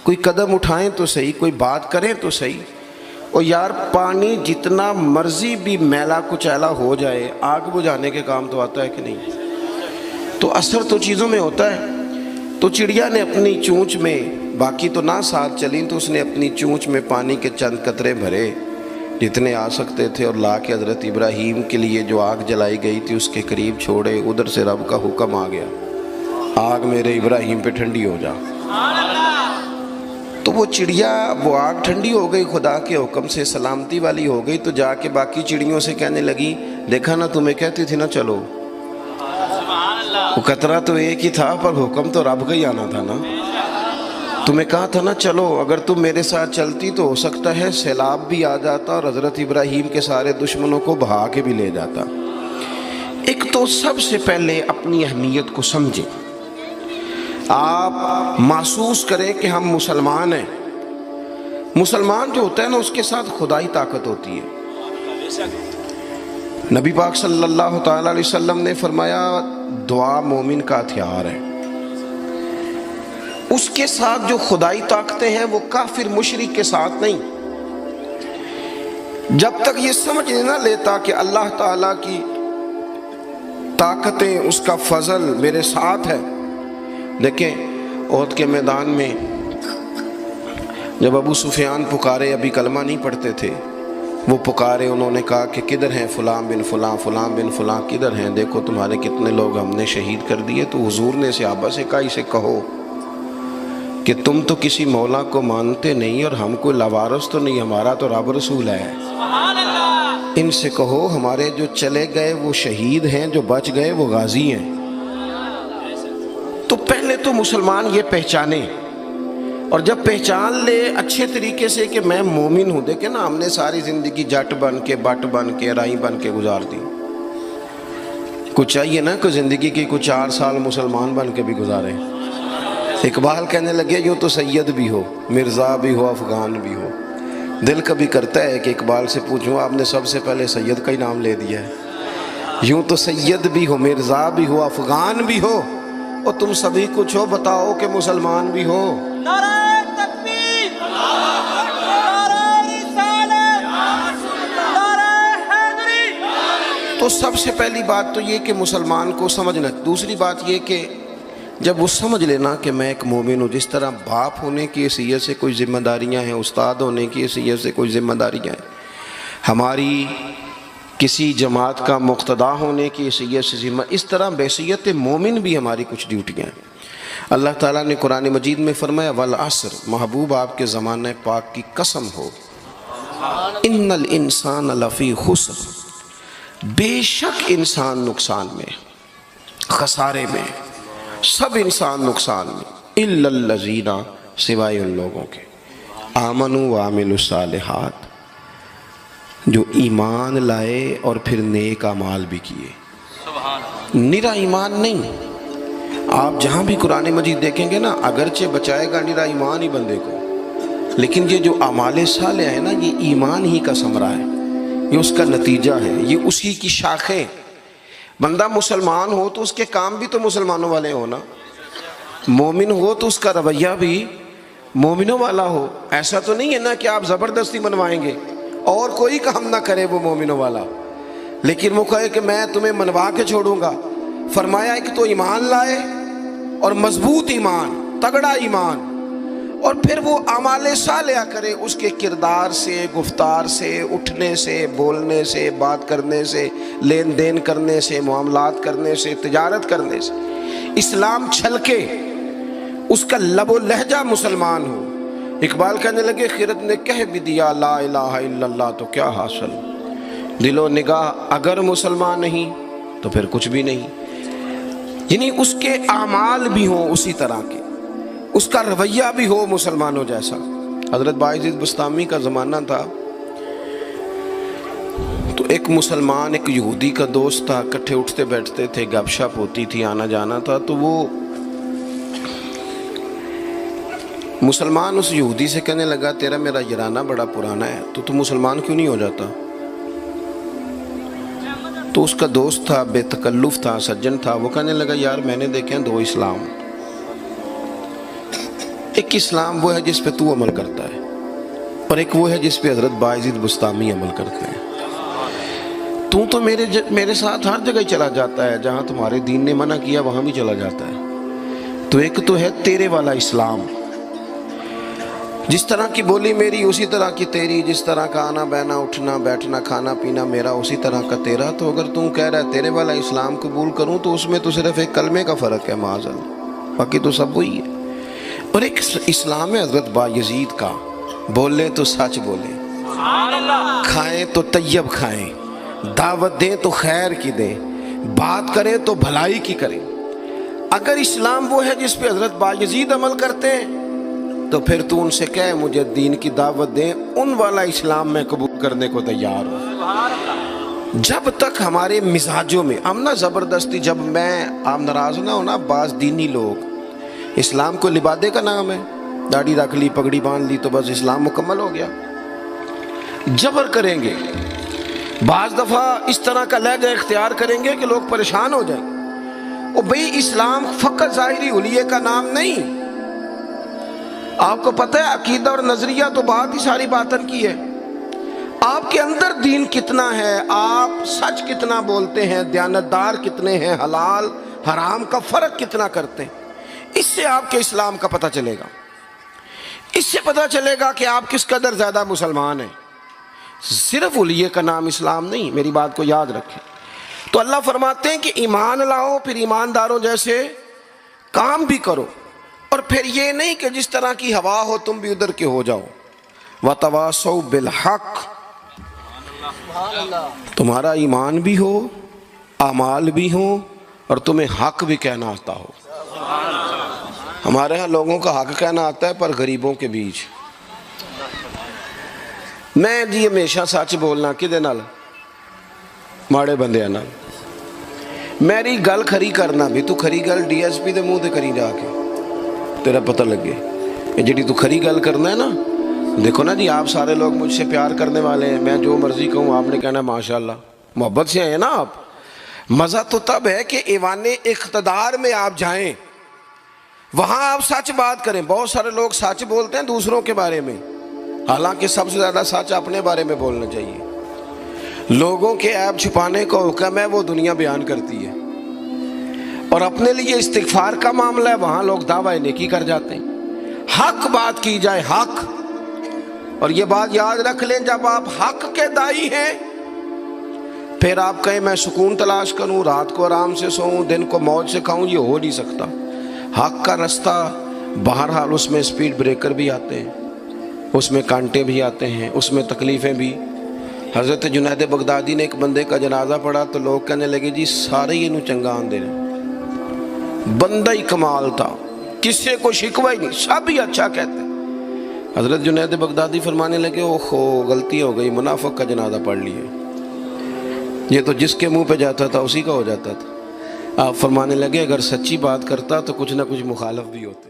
کوئی قدم اٹھائیں تو صحیح، کوئی بات کریں تو صحیح۔ اور یار پانی جتنا مرضی بھی میلا کچیلا ہو جائے، آگ بجھانے کے کام تو آتا ہے کہ نہیں؟ تو اثر تو چیزوں میں ہوتا ہے۔ تو چڑیا نے اپنی چونچ میں، باقی تو نہ ساتھ چلیں، تو اس نے اپنی چونچ میں پانی کے چند قطرے بھرے جتنے آ سکتے تھے، اور لا کے حضرت ابراہیم کے لیے جو آگ جلائی گئی تھی اس کے قریب چھوڑے۔ ادھر سے رب کا حکم آ گیا، آگ میرے ابراہیم پہ ٹھنڈی ہو جا۔ تو وہ چڑیا، وہ آگ ٹھنڈی ہو گئی، خدا کے حکم سے سلامتی والی ہو گئی۔ تو جا کے باقی چڑیوں سے کہنے لگی، دیکھا نا تمہیں کہتی تھی نا چلو، وہ قطرہ تو ایک ہی تھا پر حکم تو رب کا ہی آنا تھا نا، تمہیں کہا تھا نا چلو، اگر تم میرے ساتھ چلتی تو ہو سکتا ہے سیلاب بھی آ جاتا اور حضرت ابراہیم کے سارے دشمنوں کو بہا کے بھی لے جاتا۔ ایک تو سب سے پہلے اپنی اہمیت کو سمجھیں، آپ محسوس کریں کہ ہم مسلمان ہیں۔ مسلمان جو ہوتا ہے نا اس کے ساتھ خدائی طاقت ہوتی ہے۔ نبی پاک صلی اللہ تعالی علیہ وسلم نے فرمایا دعا مومن کا ہتھیار ہے، اس کے ساتھ جو خدائی طاقتیں ہیں وہ کافر مشرک کے ساتھ نہیں۔ جب تک یہ سمجھ نہ لیتا کہ اللہ تعالیٰ کی طاقتیں، اس کا فضل میرے ساتھ ہے۔ دیکھیں احد کے میدان میں جب ابو سفیان پکارے، ابھی کلمہ نہیں پڑھتے تھے، وہ پکارے، انہوں نے کہا کہ کدھر ہیں فلاں بن فلاں، فلاں بن فلاں کدھر ہیں، دیکھو تمہارے کتنے لوگ ہم نے شہید کر دیے۔ تو حضور نے صحابہ سے کہا اسے کہو کہ تم تو کسی مولا کو مانتے نہیں اور ہم کوئی لوارث تو نہیں، ہمارا تو رب رسول ہے، ان سے کہو ہمارے جو چلے گئے وہ شہید ہیں، جو بچ گئے وہ غازی ہیں۔ تو پہلے تو مسلمان یہ پہچانے، اور جب پہچان لے اچھے طریقے سے کہ میں مومن ہوں۔ دیکھیں نا ہم نے ساری زندگی جٹ بن کے، بٹ بن کے، رائی بن کے گزار دی، کچھ چاہیے نا کہ زندگی کی کچھ 4 سال مسلمان بن کے بھی گزارے۔ اقبال کہنے لگے یوں تو سید بھی ہو، مرزا بھی ہو، افغان بھی ہو۔ دل کبھی کرتا ہے کہ اقبال سے پوچھوں آپ نے سب سے پہلے سید کا ہی نام لے دیا ہے۔ یوں تو سید بھی ہو، مرزا بھی ہو، افغان بھی ہو، اور تم سبھی کچھ ہو، بتاؤ کہ مسلمان بھی ہو۔ نعرہ تکبیر، نعرہ رسالت، نعرہ حیدری۔ تو سب سے پہلی بات تو یہ کہ مسلمان کو سمجھنا۔ دوسری بات یہ کہ جب وہ سمجھ لینا کہ میں ایک مومن ہوں، جس طرح باپ ہونے کی حیثیت سے کوئی ذمہ داریاں ہیں، استاد ہونے کی حیثیت سے کوئی ذمہ داریاں ہیں، ہماری کسی جماعت کا مقتدا ہونے کی حیثیت سے ذمہ، اس طرح بحیثیت مومن بھی ہماری کچھ ڈیوٹیاں ہیں۔ اللہ تعالیٰ نے قرآن مجید میں فرمایا والعصر، محبوب آپ کے زمانہ پاک کی قسم ہو، ان الانسان لفی خسر، بے شک انسان نقصان میں، خسارے میں، سب انسان نقصان میں، الا الذین، سوائے ان لوگوں کے، آمنوا وعملوا الصالحات، جو ایمان لائے اور پھر نیک اعمال بھی کیے۔ نرا ایمان نہیں، آپ جہاں بھی قرآن مجید دیکھیں گے نا، اگرچہ بچائے گا نرا ایمان ہی بندے کو، لیکن یہ جو اعمال صالح ہے نا، یہ ایمان ہی کا ثمرہ ہے، یہ اس کا نتیجہ ہے، یہ اسی کی شاخیں۔ بندہ مسلمان ہو تو اس کے کام بھی تو مسلمانوں والے ہو نا، مومن ہو تو اس کا رویہ بھی مومنوں والا ہو۔ ایسا تو نہیں ہے نا کہ آپ زبردستی منوائیں گے اور کوئی کام نہ کرے وہ مومنوں والا، لیکن وہ کہے کہ میں تمہیں منوا کے چھوڑوں گا۔ فرمایا ایک تو ایمان لائے، اور مضبوط ایمان، تگڑا ایمان، اور پھر وہ اعمال صالحہ کرے، اس کے کردار سے، گفتار سے، اٹھنے سے، بولنے سے، بات کرنے سے، لین دین کرنے سے، معاملات کرنے سے، تجارت کرنے سے، اسلام چھلکے، اس کا لب و لہجہ مسلمان ہو۔ اقبال کہنے لگے خرد نے کہہ بھی دیا لا الہ الا اللہ تو کیا حاصل، دل و نگاہ اگر مسلمان نہیں تو پھر کچھ بھی نہیں۔ یعنی اس کے اعمال بھی ہوں اسی طرح کے، اس کا رویہ بھی ہو مسلمانوں جیسا۔ حضرت باعزید بستامی کا زمانہ تھا، تو ایک مسلمان ایک یہودی کا دوست تھا، اکٹھے اٹھتے بیٹھتے تھے، گپ شپ ہوتی تھی، آنا جانا تھا۔ تو وہ مسلمان اس یہودی سے کہنے لگا تیرا میرا یارانہ بڑا پرانا ہے، تو مسلمان کیوں نہیں ہو جاتا؟ تو اس کا دوست تھا، بے تکلف تھا، سجن تھا، وہ کہنے لگا یار میں نے دیکھے ہیں 2 اسلام، ایک اسلام وہ ہے جس پہ تو عمل کرتا ہے، اور ایک وہ ہے جس پہ حضرت بایزید بستامی عمل کرتے ہیں۔ تو میرے ساتھ ہر جگہ چلا جاتا ہے، جہاں تمہارے دین نے منع کیا وہاں بھی چلا جاتا ہے۔ تو ایک تو ہے تیرے والا اسلام، جس طرح کی بولی میری اسی طرح کی تیری، جس طرح کا آنا بہنا اٹھنا بیٹھنا کھانا پینا میرا اسی طرح کا تیرا۔ تو اگر تم کہہ رہا ہے تیرے والا اسلام قبول کروں تو اس میں تو صرف ایک کلمے کا فرق ہے معاذ اللہ، باقی تو سب وہی ہے۔ اور ایک اسلام ہے حضرت بایزید کا، بولے تو سچ بولے، کھائیں تو طیب کھائیں، دعوت دیں تو خیر کی دیں، بات کریں تو بھلائی کی کریں۔ اگر اسلام وہ ہے جس پہ حضرت بایزید عمل کرتے ہیں تو پھر تو ان سے کہے مجھے دین کی دعوت دیں، ان والا اسلام میں قبول کرنے کو تیار ہوں۔ جب تک ہمارے مزاجوں میں ہم نہ زبردستی، جب آپ ناراض نہ ہونا، بعض دینی لوگ اسلام کو لبادے کا نام ہے، داڑھی رکھ لی پگڑی باندھ لی تو بس اسلام مکمل ہو گیا، جبر کریں گے، بعض دفعہ اس طرح کا لہجہ اختیار کریں گے کہ لوگ پریشان ہو جائیں۔ اور بھئی اسلام فقط ظاہری حلیے کا نام نہیں، آپ کو پتہ ہے عقیدہ اور نظریہ تو بات ہی ساری باطن کی ہے۔ آپ کے اندر دین کتنا ہے، آپ سچ کتنا بولتے ہیں، دیانتدار کتنے ہیں، حلال حرام کا فرق کتنا کرتے ہیں، اس سے آپ کے اسلام کا پتہ چلے گا۔ اس سے پتہ چلے گا کہ آپ کس قدر زیادہ مسلمان ہیں۔ صرف حلیے کا نام اسلام نہیں، میری بات کو یاد رکھیں۔ تو اللہ فرماتے ہیں کہ ایمان لاؤ، پھر ایمانداروں جیسے کام بھی کرو، اور پھر یہ نہیں کہ جس طرح کی ہوا ہو تم بھی ادھر کے ہو جاؤ۔ وَتَوَاصَوْا بِالْحَقِّ، تمہارا ایمان بھی ہو، اعمال بھی ہوں، اور تمہیں حق بھی کہنا آتا ہو۔ ہمارے ہاں لوگوں کا حق کہنا آتا ہے پر غریبوں کے بیچ۔ میں جی ہمیشہ سچ بولنا کدے نال، ماڑے بندے نال۔ میری گل کھری کرنا بھی، تو کھری گل ڈی ایس پی دے منہ تے کری جا کے، تیرا پتہ لگے یہ جڑی تو کھری گل کرنا ہے نا۔ دیکھو نا جی، آپ سارے لوگ مجھ سے پیار کرنے والے ہیں، میں جو مرضی کہوں آپ نے کہنا ماشاءاللہ، محبت سے ہیں نا آپ۔ مزہ تو تب ہے کہ ایوان اقتدار میں آپ جائیں، وہاں آپ سچ بات کریں۔ بہت سارے لوگ سچ بولتے ہیں دوسروں کے بارے میں، حالانکہ سب سے زیادہ سچ اپنے بارے میں بولنا چاہیے۔ لوگوں کے عیب چھپانے کا حکم ہے وہ دنیا بیان کرتی ہے، اور اپنے لیے استغفار کا معاملہ ہے وہاں لوگ دعویٰ نیکی کر جاتے ہیں۔ حق بات کی جائے، حق، اور یہ بات یاد رکھ لیں، جب آپ حق کے دائی ہیں پھر آپ کہیں میں سکون تلاش کروں، رات کو آرام سے سوؤں، دن کو موج سے کھاؤں، یہ ہو نہیں سکتا۔ حق کا رستہ بہرحال اس میں سپیڈ بریکر بھی آتے ہیں، اس میں کانٹے بھی آتے ہیں، اس میں تکلیفیں بھی۔ حضرت جنید بغدادی نے ایک بندے کا جنازہ پڑھا تو لوگ کہنے لگے جی سارے ہی انہوں چنگا آن دے رہے، بندہ ہی کمال تھا، کسی کو شکوہ ہی نہیں، سب ہی اچھا کہتے۔ حضرت جنید بغدادی فرمانے لگے اوہو غلطی ہو گئی، منافق کا جنازہ پڑھ لیے، یہ تو جس کے منہ پہ جاتا تھا اسی کا ہو جاتا تھا۔ آپ فرمانے لگے اگر سچی بات کرتا تو کچھ نہ کچھ مخالف بھی ہوتے۔